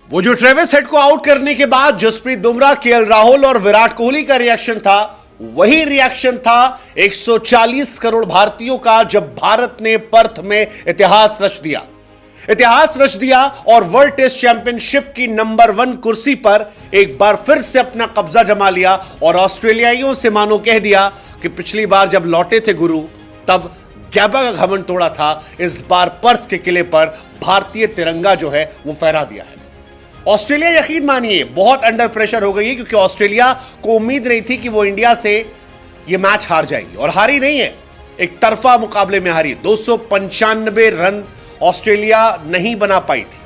वो जो Travis head को आउट करने के बाद जसप्रीत बुमराह, केएल राहुल और विराट कोहली का रिएक्शन था, वही रिएक्शन था 140 करोड़ भारतीयों का जब भारत ने पर्थ में इतिहास रच दिया। इतिहास रच दिया और वर्ल्ड टेस्ट चैंपियनशिप की नंबर 1 कुर्सी पर एक बार फिर से अपना कब्जा जमा लिया और ऑस्ट्रेलियाइयों से मानो कह दिया कि पिछली बार जब लौटे थे गुरु तब गैबा का घमंड तोड़ा था, इस बार पर्थ के किले पर भारतीय तिरंगा जो है वो फहरा दिया है। ऑस्ट्रेलिया यकीन मानिए बहुत अंडर प्रेशर हो गई है, क्योंकि ऑस्ट्रेलिया को उम्मीद नहीं थी कि वो इंडिया से ये मैच हार जाएगी, और हारी नहीं है, एक तरफा मुकाबले में हारी। 295 रन ऑस्ट्रेलिया नहीं बना पाई थी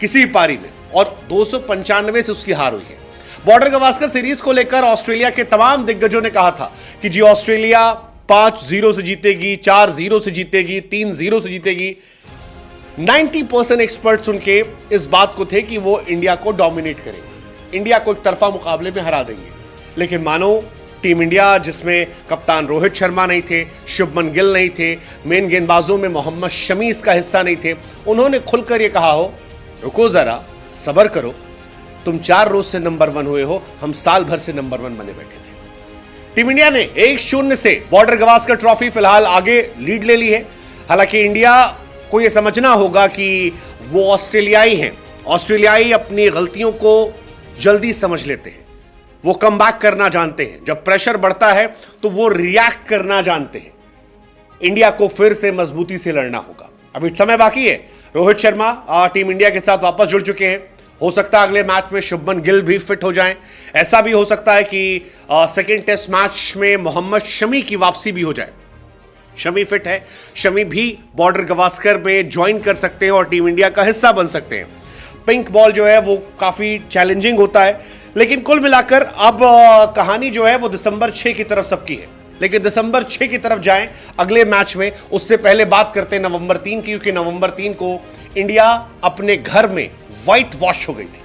किसी भी पारी में, और 295 से उसकी हार हुई है। बॉर्डर गवास्कर सीरीज को लेकर ऑस्ट्रेलिया के तमाम दिग्गजों ने कहा था कि जी ऑस्ट्रेलिया 5-0 से जीतेगी, 4-0 से जीतेगी, 3-0 से जीतेगी। 90% एक्सपर्ट्स उनके इस बात को थे कि वो इंडिया को डोमिनेट करेंगे, इंडिया को एक तरफा मुकाबले में हरा देंगे। लेकिन मानो टीम इंडिया जिसमें कप्तान रोहित शर्मा नहीं थे, शुभमन गिल नहीं थे, मेन गेंदबाजों में मोहम्मद शमी इसका हिस्सा नहीं थे, उन्होंने खुलकर ये कहा हो रुको जरा, सब्र करो, तुम 4 रोज से नंबर 1 हुए हो, हम साल भर से नंबर 1 बने बैठे थे। टीम इंडिया ने 1-0 से बॉर्डर गवास्कर ट्रॉफी फिलहाल आगे लीड ले ली है। हालांकि इंडिया को यह समझना होगा कि वो ऑस्ट्रेलियाई हैं, ऑस्ट्रेलियाई अपनी गलतियों को जल्दी समझ लेते हैं, वो कमबैक करना जानते हैं, जब प्रेशर बढ़ता है तो वो रिएक्ट करना जानते हैं। इंडिया को फिर से मजबूती से लड़ना होगा, अभी समय बाकी है। रोहित शर्मा टीम इंडिया के साथ वापस जुड़ चुके हैं, हो सकता है अगले मैच में शुभमन गिल भी फिट हो जाएं। ऐसा भी हो सकता है कि सेकेंड टेस्ट मैच में मोहम्मद शमी की वापसी भी हो जाए। शमी फिट है, शमी भी बॉर्डर गवास्कर में ज्वाइन कर सकते हैं और टीम इंडिया का हिस्सा बन सकते हैं। पिंक बॉल जो है वो काफी चैलेंजिंग होता है, लेकिन कुल मिलाकर अब कहानी जो है वो दिसंबर 6 की तरफ सबकी है। लेकिन दिसंबर 6 की तरफ जाएं अगले मैच में, उससे पहले बात करते हैं नवंबर 3 की, क्योंकि नवंबर 3 को इंडिया अपने घर में व्हाइट वॉश हो गई थी।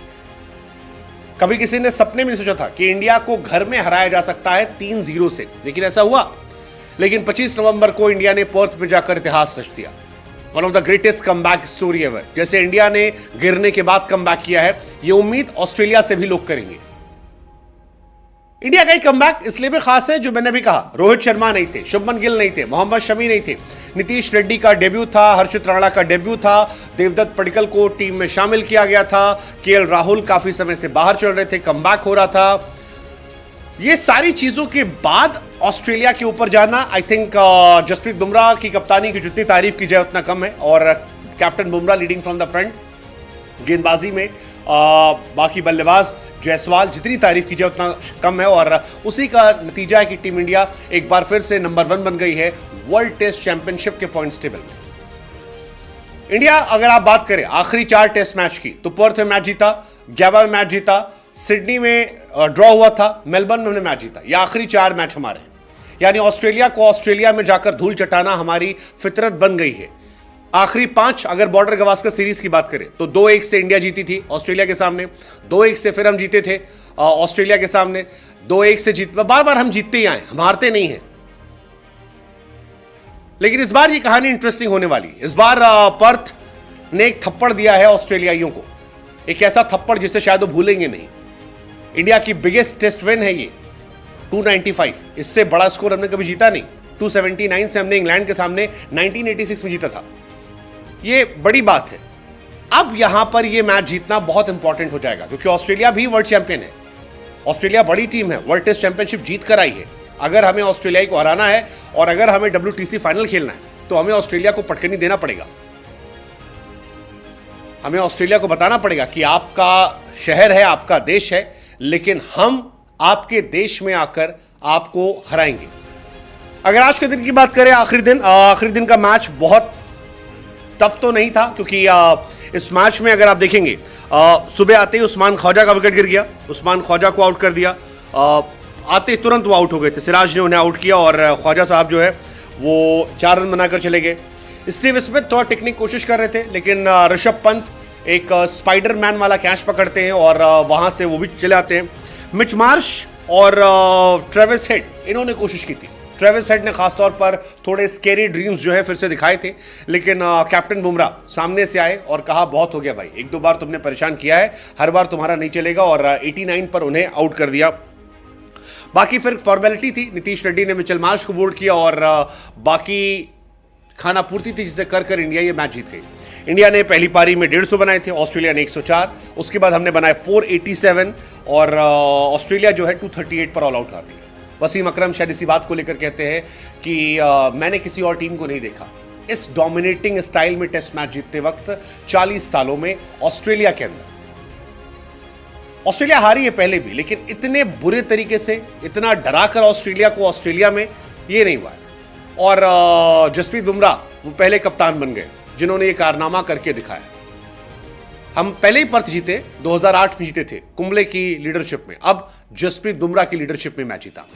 कभी किसी ने सपने में नहीं सोचा था कि इंडिया को घर में हराया जा सकता है 3-0 से, लेकिन ऐसा हुआ। लेकिन 25 नवंबर को इंडिया ने पर्थ में जाकर इतिहास रच दिया। One of the greatest comeback story ever. जैसे इंडिया ने गिरने के बाद कमबैक किया है, यह उम्मीद ऑस्ट्रेलिया से भी लोग करेंगे। इंडिया का ही कमबैक इसलिए भी खास है, जो मैंने भी कहा, रोहित शर्मा नहीं थे, शुभमन गिल नहीं थे, मोहम्मद शमी नहीं थे, नीतीश रेड्डी का डेब्यू था, हर्षित राणा का डेब्यू था, देवदत्त पडिक्कल को टीम में शामिल किया गया था, केएल राहुल काफी समय से बाहर चल रहे थे, कमबैक हो रहा था। ये सारी चीजों के बाद ऑस्ट्रेलिया के ऊपर जाना, आई थिंक जसप्रीत बुमराह की कप्तानी की जितनी तारीफ की जाए उतना कम है, और captain Bumrah leading from the front, गेंदबाजी में बाकी बल्लेबाज जायसवाल जितनी तारीफ की जाए उतना कम है, और उसी का नतीजा है कि टीम इंडिया एक बार फिर से नंबर 1 बन गई है वर्ल्ड टेस्ट चैंपियनशिप के पॉइंट्स टेबल में। इंडिया अगर आप बात करें आखिरी 4 टेस्ट मैच की, तो पर्थ में मैच जीता, गैबा में मैच जीता, सिडनी में ड्रॉ हुआ था, मेलबर्न में हमने मैच जीता। ये आखिरी 4 मैच हमारे हैं, यानी ऑस्ट्रेलिया को ऑस्ट्रेलिया में जाकर धूल चटाना हमारी फितरत बन गई है। आखिरी 5 अगर बॉर्डर गवास्कर सीरीज की बात करें तो 2-1 से इंडिया जीती थी ऑस्ट्रेलिया के सामने, 2-1 से फिर हम जीते थे ऑस्ट्रेलिया के सामने, 2-1 से जीत, बार बार हम जीतते ही आए, हम हारते नहीं हैं। लेकिन इस बार ये कहानी इंटरेस्टिंग होने वाली है। इस बार पर्थ ने एक थप्पड़ दिया है ऑस्ट्रेलियाइयों को, एक ऐसा थप्पड़ जिसे शायद वो भूलेंगे नहीं। इंडिया की बिगेस्ट टेस्ट विन है ये, 295, इससे बड़ा स्कोर हमने कभी जीता नहीं। 279 से हमने इंग्लैंड के सामने 1986 में जीता था, ये बड़ी बात है। अब यहां पर ये मैच जीतना बहुत इंपॉर्टेंट हो जाएगा, क्योंकि ऑस्ट्रेलिया भी वर्ल्ड चैंपियन है, ऑस्ट्रेलिया बड़ी टीम है, वर्ल्ड टेस्ट चैंपियनशिप जीत कर आई है। अगर हमें ऑस्ट्रेलिया को हराना है और अगर हमें WTC फाइनल खेलना है, तो हमें ऑस्ट्रेलिया को पटकनी देना पड़ेगा। हमें ऑस्ट्रेलिया को बताना पड़ेगा कि आपका शहर है, आपका देश है, लेकिन हम आपके देश में आकर आपको हराएंगे। अगर आज के दिन की बात करें, आखिरी दिन का मैच बहुत टफ तो नहीं था, क्योंकि इस मैच में अगर आप देखेंगे सुबह आते ही उस्मान ख्वाजा का विकेट गिर गया, उस्मान ख्वाजा को आउट कर दिया, आते तुरंत वो आउट हो गए थे, सिराज ने उन्हें आउट किया और ख्वाजा साहब जो है वो 4 रन बनाकर चले गए। स्टीव स्मिथ थोड़ा टेक्निक कोशिश कर रहे थे, लेकिन ऋषभ पंत एक स्पाइडरमैन वाला कैच पकड़ते हैं और वहां से वो भी चले आते हैं। मिच मार्श और ट्रेविस हेड इन्होंने कोशिश की थी, ट्रेविस हेड ने खासतौर पर थोड़े स्केरी ड्रीम्स जो है फिर से दिखाए थे, लेकिन कैप्टन बुमराह सामने से आए और कहा बहुत हो गया भाई, एक दो बार तुमने परेशान किया है, हर बार तुम्हारा नहीं चलेगा, और 89 पर उन्हें आउट कर दिया। बाकी फिर फॉर्मेलिटी थी, नीतीश रेड्डी ने मिचेल मार्श को बोल्ड किया और बाकी खाना पूर्ति थी जिसे कर कर इंडिया ये मैच जीत गई। इंडिया ने पहली पारी में 150 बनाए थे, ऑस्ट्रेलिया ने 104, उसके बाद हमने बनाए 487 और ऑस्ट्रेलिया जो है 238 पर ऑल आउट आती है। वसीम अकरम शायद इसी बात को लेकर कहते हैं कि मैंने किसी और टीम को नहीं देखा इस डोमिनेटिंग स्टाइल में टेस्ट मैच जीतते वक्त 40 सालों में ऑस्ट्रेलिया के अंदर। ऑस्ट्रेलिया हारी है पहले भी, लेकिन इतने बुरे तरीके से, इतना डराकर ऑस्ट्रेलिया को ऑस्ट्रेलिया में ये नहीं हुआ है। और जसप्रीत बुमराह वो पहले कप्तान बन गए जिन्होंने ये कारनामा करके दिखाया। हम पहले ही पर्थ जीते, 2008 में जीते थे कुंबले की लीडरशिप में, अब जसप्रीत बुमराह की लीडरशिप में मैच जीता।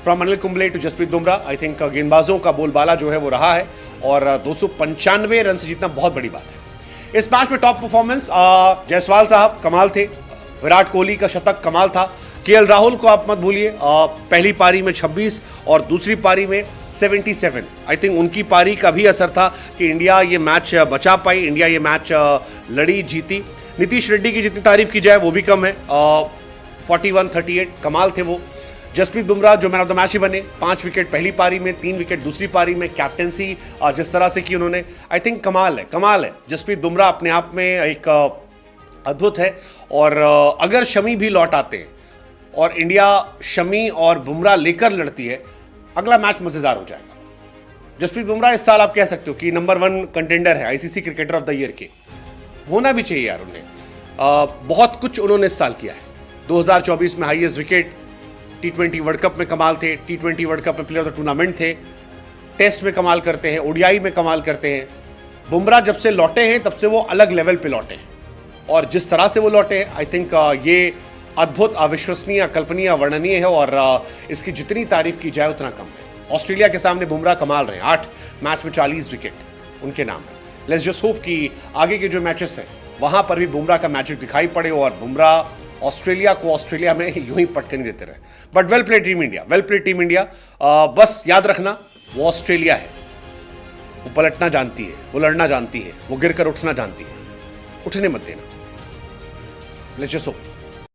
From Anil Kumble to Jasprit Bumrah, I think गेंदबाजों का बोलबाला जो है वो रहा है और 295 रन से जीतना बहुत बड़ी बात है। इस मैच में टॉप परफॉर्मेंस जायसवाल साहब कमाल थे, विराट कोहली का शतक कमाल था, केएल राहुल को आप मत भूलिए, पहली पारी में 26 और दूसरी पारी में 77। आई थिंक उनकी पारी का भी असर था कि इंडिया ये मैच बचा पाई, इंडिया ये मैच लड़ी जीती। नीतीश रेड्डी की जितनी तारीफ की जाए वो भी कम है, 41-38 कमाल थे वो। जसप्रीत बुमराह जो मैन ऑफ द मैच ही बने, 5 विकेट पहली पारी में, 3 विकेट दूसरी पारी में, कैप्टेंसी जिस तरह से की उन्होंने, आई थिंक कमाल है। जसप्रीत बुमराह अपने आप में एक अद्भुत है। और अगर शमी भी लौट आते हैं और इंडिया शमी और बुमराह लेकर लड़ती है, अगला मैच मजेदार हो जाएगा। जसप्रीत बुमराह इस साल आप कह सकते हो कि नंबर 1 कंटेंडर है ICC cricketer of the year के, होना भी चाहिए यार उन्हें। बहुत कुछ उन्होंने इस साल किया है। 2024 में highest wicket, T20 world cup में कमाल थे, T20 वर्ल्ड कप में प्लेयर ऑफ द टूर्नामेंट थे, टेस्ट में कमाल करते हैं, ओडीआई में कमाल करते हैं। बुमराह जब से लौटे हैं तब से वो अलग लेवल पे लौटे हैं और जिस तरह से वो लौटे हैं, आई थिंक ये अद्भुत, अविश्वसनीय, अकल्पनीय, वर्णनीय है और इसकी जितनी तारीफ की जाए उतना कम है। ऑस्ट्रेलिया के सामने बुमराह कमाल रहे हैं, 8 मैच में 40 विकेट उनके नाम है। लेट्स जस्ट होप कि आगे के जो मैचेस हैं वहां पर भी बुमराह का मैजिक दिखाई पड़े और बुमराह ऑस्ट्रेलिया को ऑस्ट्रेलिया में यूं ही पटकनी देते रहे। But well play team India, well play team India. बस याद रखना वो ऑस्ट्रेलिया है, वो पलटना जानती है, वो लड़ना जानती है, वो गिर कर उठना जानती है, उठने मत देना। Let's just hope.